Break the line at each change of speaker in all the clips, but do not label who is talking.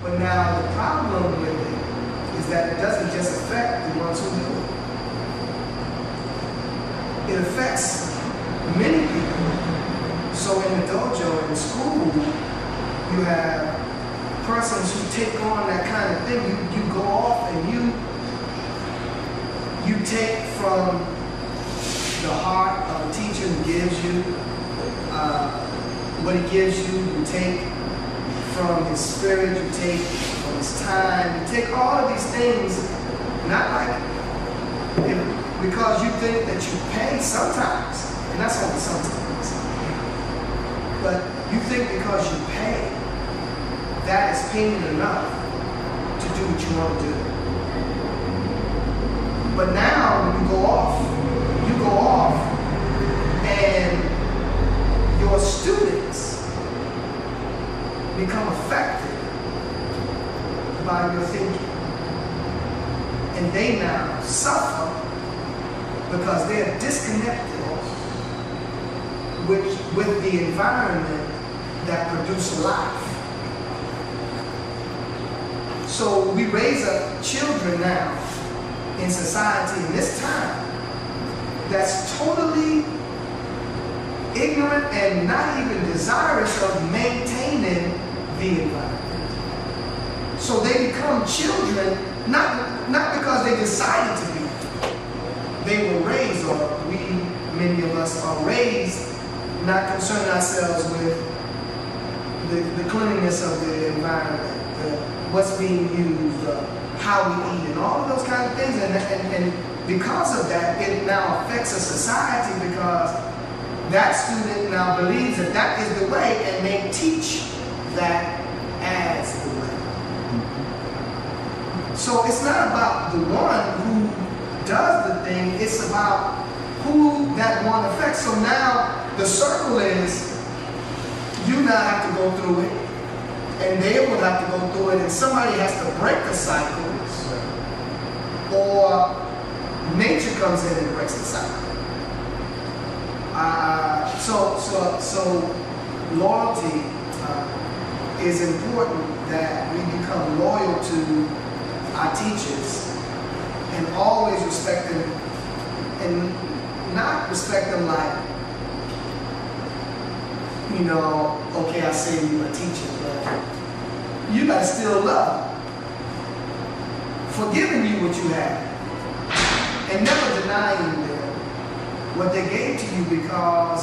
But now the problem with it is that it doesn't just affect the ones who do it. It affects many people. So in the dojo, in school, you have persons who take on that kind of thing. You go off and you take from the heart of a teacher who gives you what he gives you. You take from his spirit, you take from his time, you take all of these things, not like because you think that you pay sometimes, and that's only sometimes, but you think because you pay, that is payment enough to do what you want to do. But now when you go off and your students become affected by your thinking. And they now suffer because they're disconnected with the environment that produces life. So we raise up children now in society in this time that's totally ignorant and not even desirous of maintaining the environment. So they become children, not because they decided to be. They were raised, or many of us are raised, not concerning ourselves with the cleanliness of the environment, what's being used, how we eat, and all of those kind of things. And because of that, it now affects a society because that student now believes that that is the way, and they teach that as the way. So it's not about the one who does the thing, it's about who that one affects. So now the circle is, you now have to go through it, and they will have to go through it, and somebody has to break the cycle, or nature comes in and breaks the cycle. So loyalty is important, that we become loyal to our teachers and always respect them, and not respect them like, okay, I say you're a teacher, but you gotta still love them for giving you what you have, and never denying them what they gave to you, because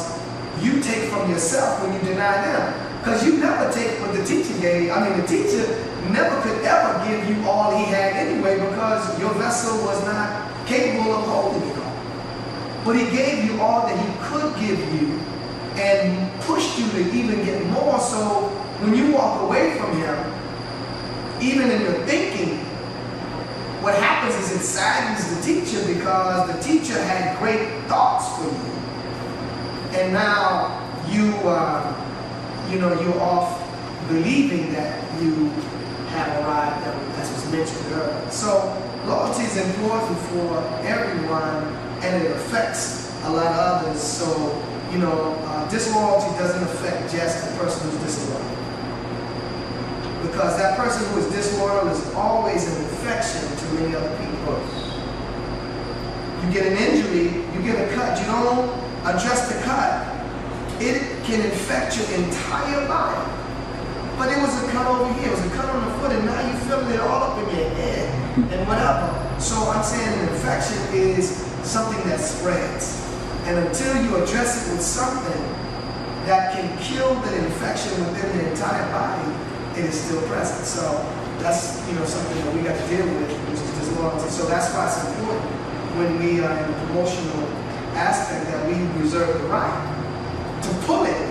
you take from yourself when you deny them. Because you never take what the teacher gave. I mean, the teacher never could ever give you all he had anyway, because your vessel was not capable of holding it all. But he gave you all that he could give you, and pushed you to even get more. So when you walk away from him, even in your thinking, what happens is it saddens the teacher, because the teacher had great thoughts for you, and now you're off believing that you have arrived, as was mentioned earlier. So loyalty is important for everyone, and it affects a lot of others. So disloyalty doesn't affect just the person who's disloyal, because that person who is disloyal is always an infection to many other people. You get an injury, you get a cut, you don't address the cut, it can infect your entire body. But it was a cut over here, it was a cut on the foot, and now you're feeling it all up in your head and whatever. So I'm saying an infection is something that spreads. And until you address it with something that can kill the infection within the entire body, it is still present. So that's something that we got to deal with, which is disloyalty. So that's why it's important when we are in a promotional aspect that we reserve the right to pull it away,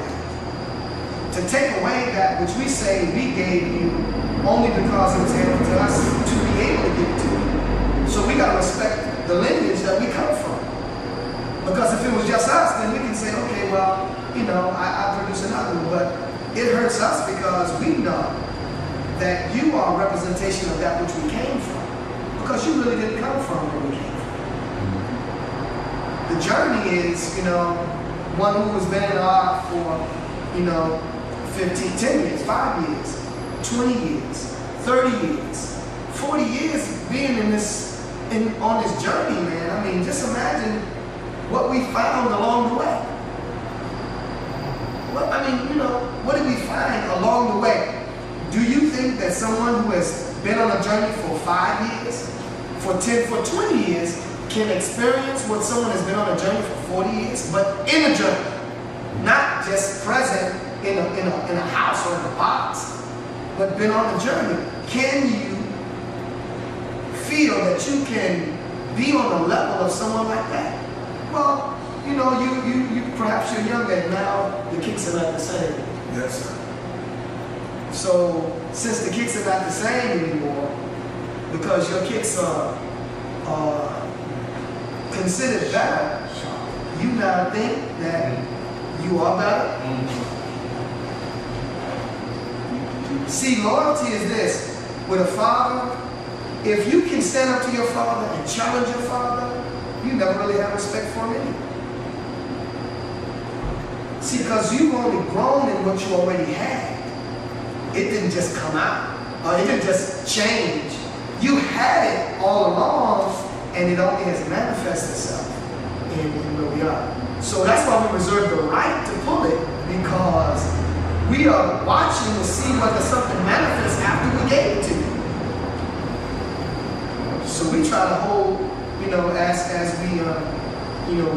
to take away that which we say we gave you only because it was handed to us to be able to give it to you. So we got to respect the lineage that we come from. Because if it was just us, then we can say, okay, well, I produce another one. But it hurts us because we know that you are a representation of that which we came from. Because you really didn't come from where we came from. The journey is, one who has been in art for, 10 years, 5 years, 20 years, 30 years, 40 years being on this journey, man. I mean, just imagine what we found along the way. What did we find along the way? Do you think that someone who has been on a journey for 5 years, for 10, for 20 years, can experience what someone has been on a journey for 40 years, but in a journey, not just present in a house or in a box, but been on a journey? Can you feel that you can be on the level of someone like that? Well, you perhaps you're younger and now the kicks are not the same.
Yes, sir.
So since the kicks are not the same anymore, because your kicks are considered better, you now think that you are better. See, loyalty is this. With a father, if you can stand up to your father and challenge your father, you never really have respect for him anyway. See, because you've only grown in what you already had. It didn't just come out, or it didn't just change. You had it all along, and it only has manifested itself in where we are. So that's why we reserve the right to pull it, because we are watching to see whether something manifests after we gave it to you. So we try to hold, as we,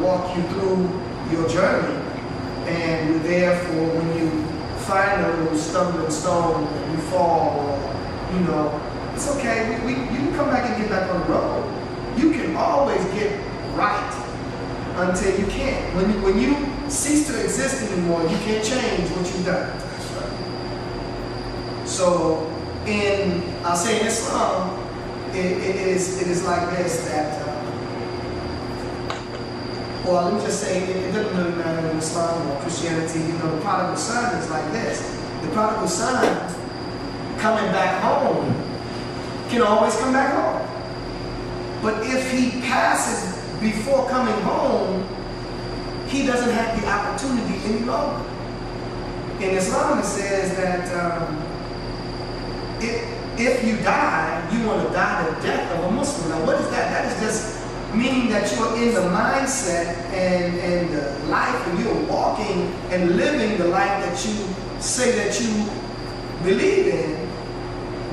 walk you through your journey, and we're there for when you find a little stumbling stone and you fall, or, it's okay. You can come back and get back on the road. You can always get right until you can't. When you cease to exist anymore, you can't change what you've done. So I'll say in Islam, it is like this, that, well, let me just say, it doesn't really matter in Islam or Christianity. The prodigal son is like this. The prodigal son coming back home can always come back home. But if he passes before coming home, he doesn't have the opportunity any longer. In Islam, it says that if you die, you want to die the death of a Muslim. Now, what is that? That is just meaning that you are in the mindset and the life, and you're walking and living the life that you say that you believe in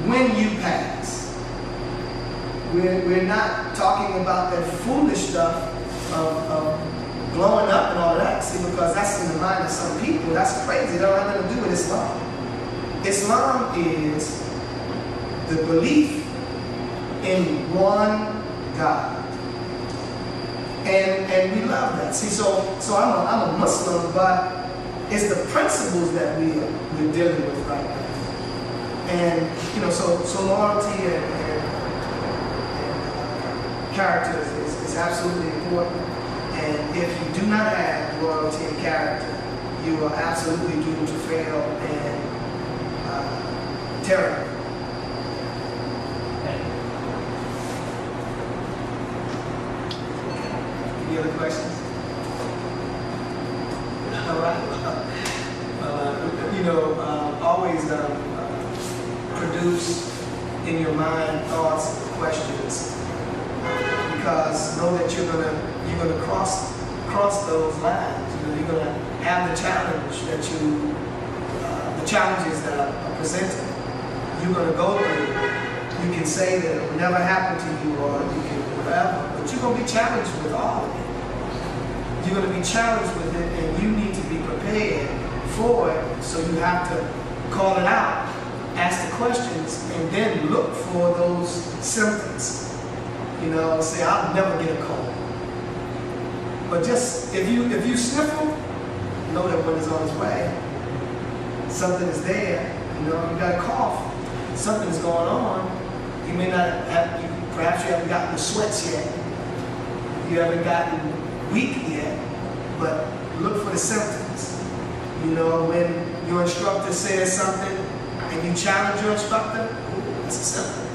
when you pass. We're not talking about that foolish stuff of blowing up and all that, see, because that's in the mind of some people. That's crazy. It don't have nothing to do with Islam. Islam is the belief in one God. And we love that. See, so I'm a Muslim, but it's the principles that we're dealing with right now. And so loyalty and character is absolutely important. And if you do not have loyalty and character, you are absolutely doomed to fail and terror. Any other questions? All right. Always produce in your mind thoughts and questions, because know that you're gonna cross those lines. You're gonna have the challenge the challenges that are presented. You're gonna go through. You can say that it will never happen to you, or you can whatever, but you're gonna be challenged with all of it. You're gonna be challenged with it, and you need to be prepared for it. So you have to call it out, ask the questions, and then look for those symptoms. Say, I'll never get a cold. But just if you sniffle, know that one is on its way. Something is there. You got a cough. Something's going on. You may not have. Perhaps you haven't gotten the sweats yet. You haven't gotten weak yet. But look for the symptoms. When your instructor says something and you challenge your instructor, that's a symptom.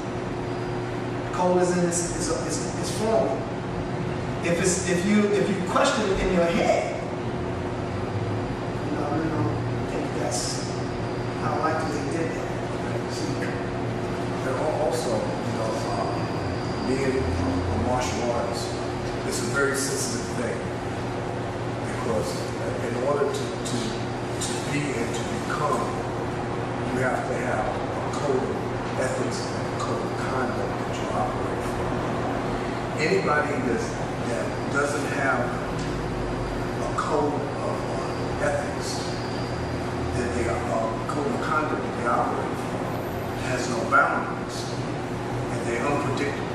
Cold is forming. If you question it in your head, I really don't think that's how likely they did that.
being a martial artist, it's a very sensitive thing, because in order to be and to become, you have to have a code of ethics and a code of conduct that you operate from. Anybody that doesn't have a code of ethics, that they are a code of conduct that they operate from, has no boundaries, and they're unpredictable.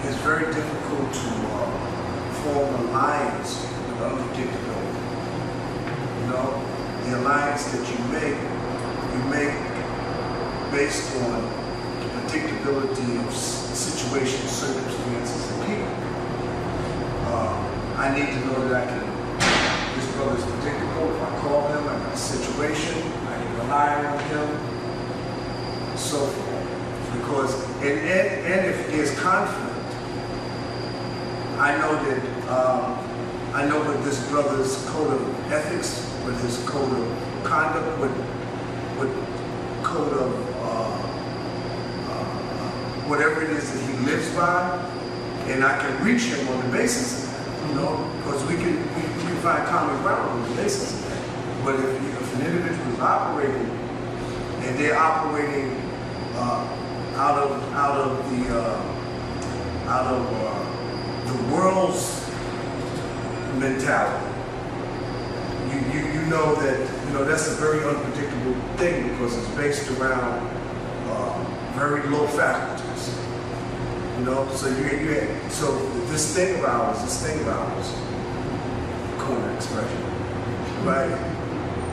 It's very difficult to form an alliance with unpredictability. You know, the alliance that you make based on the predictability of situations, circumstances, and people. I need to know that this brother is predictable. If I call him, I got a situation, I can rely on him, so forth. Because, and if there's conflict, I know what this brother's code of ethics, what his code of conduct, what code of whatever it is that he lives by, and I can reach him on the basis of that, you know, because we can find common ground on the basis of that. But if an individual is operating, and they're operating out of the world's mentality, you know that that's a very unpredictable thing, because it's based around very low faculties. You know, so so this thing of ours, corner expression, right?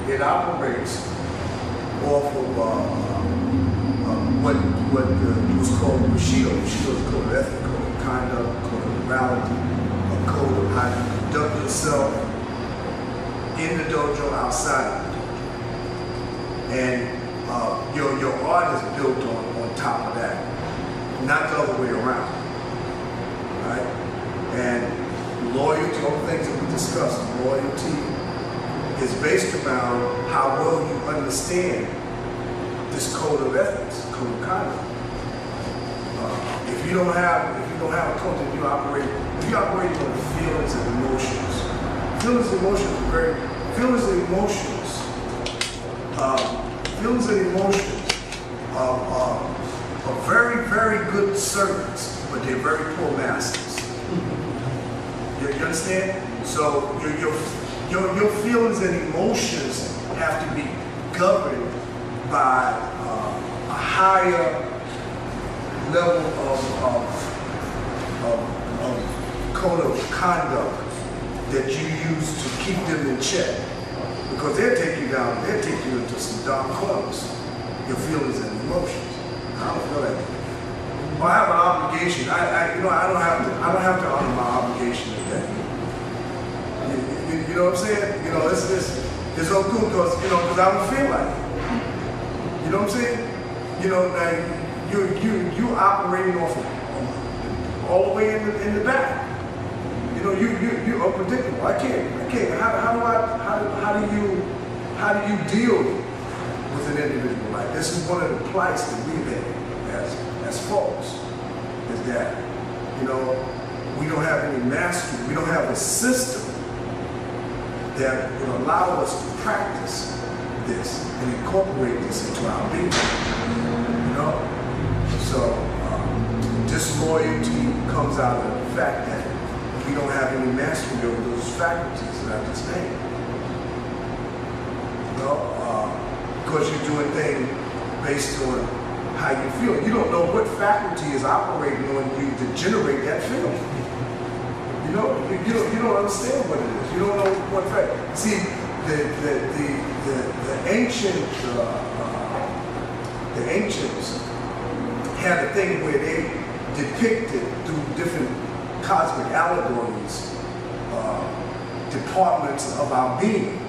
It operates off of what was called Bushido. Bushido's code of ethics, code of conduct, code of morality, a code of how you conduct yourself in the dojo, outside of the dojo. And your art is built on top of that, not the other way around, right? And loyalty, all the things that we discussed, loyalty is based around how well you understand this code of ethics, code of conduct. If you don't have a code, if you operate on feelings and emotions. Feelings and emotions are very, very good servants, but they're very poor masters. You understand? So your feelings and emotions have to be governed by a higher level of code of conduct that you use to keep them in check, because they'll take you into some dark corners, your feelings and emotions. I don't feel that. Well, I have an obligation. I don't have to honor my obligation to that. You know what I'm saying? You know, it's all cool because I don't feel like it. You know what I'm saying? You know, now you operating off of all the way in the back. You know, you're unpredictable. I can't. How do you deal with an individual like this? Is one of the plights that we've had as folks, is that we don't have any mastery. We don't have a system that would allow us to practice this and incorporate this into our being. So disloyalty comes out of the fact that we don't have any mastery over those faculties that I just named. Because you're doing things based on how you feel. You don't know what faculty is operating on you to generate that feeling. You don't understand what it is. You don't know what fact. See, the ancients had a thing where they depicted through different cosmic allegories departments of our being,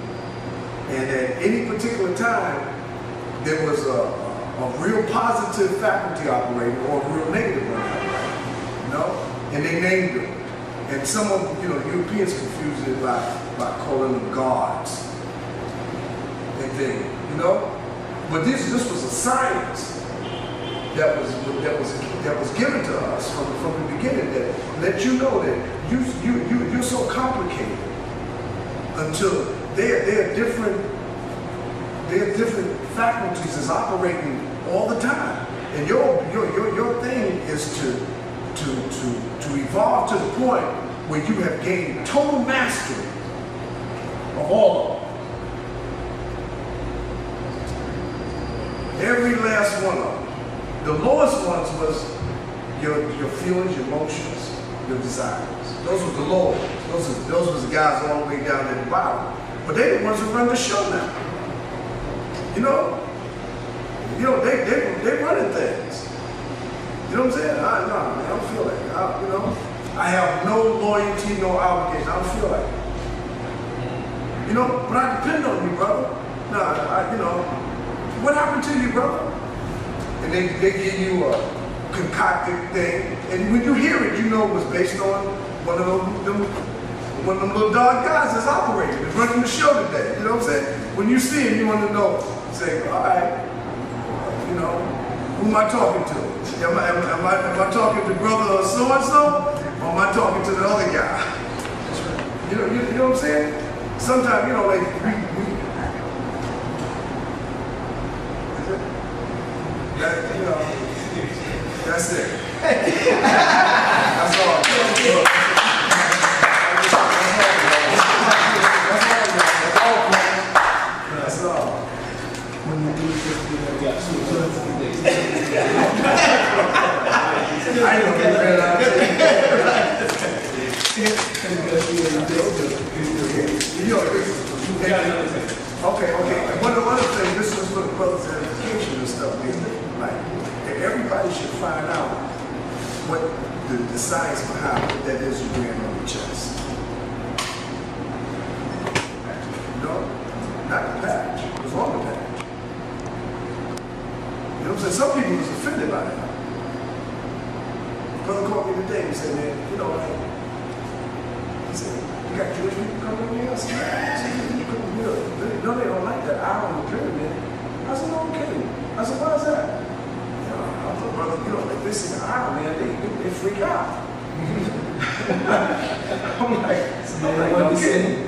and at any particular time there was a real positive faculty operating or a real negative one operating, and they named them. And some of Europeans confused it by calling them gods and things, But this was a science that was given to us from the beginning, that let you know that you're so complicated until there are different faculties is operating all the time, and your thing is to evolve to the point where you have gained total mastery of all of them. Every last one of them. The lowest ones was your feelings, your emotions, your desires. Those were the lowest. Those was the guys all the way down at the bottom. But they the ones who run the show now. You know, they running things. You know what I'm saying? I don't feel like it. I have no loyalty, no obligation. I don't feel like it. You know, but I depend on you, brother. What happened to you, brother? And they give you a concocted thing, and when you hear it, you know it was based on one of them little dog guys that's operating, that's running the show today. You know what I'm saying? When you see him, you want to know. Say, all right, who am I talking to? Am I talking to brother so and so, or am I talking to the other guy? You know what I'm saying? Sometimes, like that's it. That's all. That's all. I don't get rid of Okay. And one of the things, this is for the brothers' education and stuff, like, everybody should find out what the science behind what that is you're wearing on your chest. Not the patch. What's wrong with that? You know what I'm saying? Some people was offended by that. Brother called me today and said, man, he said, you got Jewish people coming over here? I said, no, they don't like that eye on the pyramid. I said, no, okay. I said, why is that? I said, brother, like this in the eye, man, they freak out. I'm like, okay.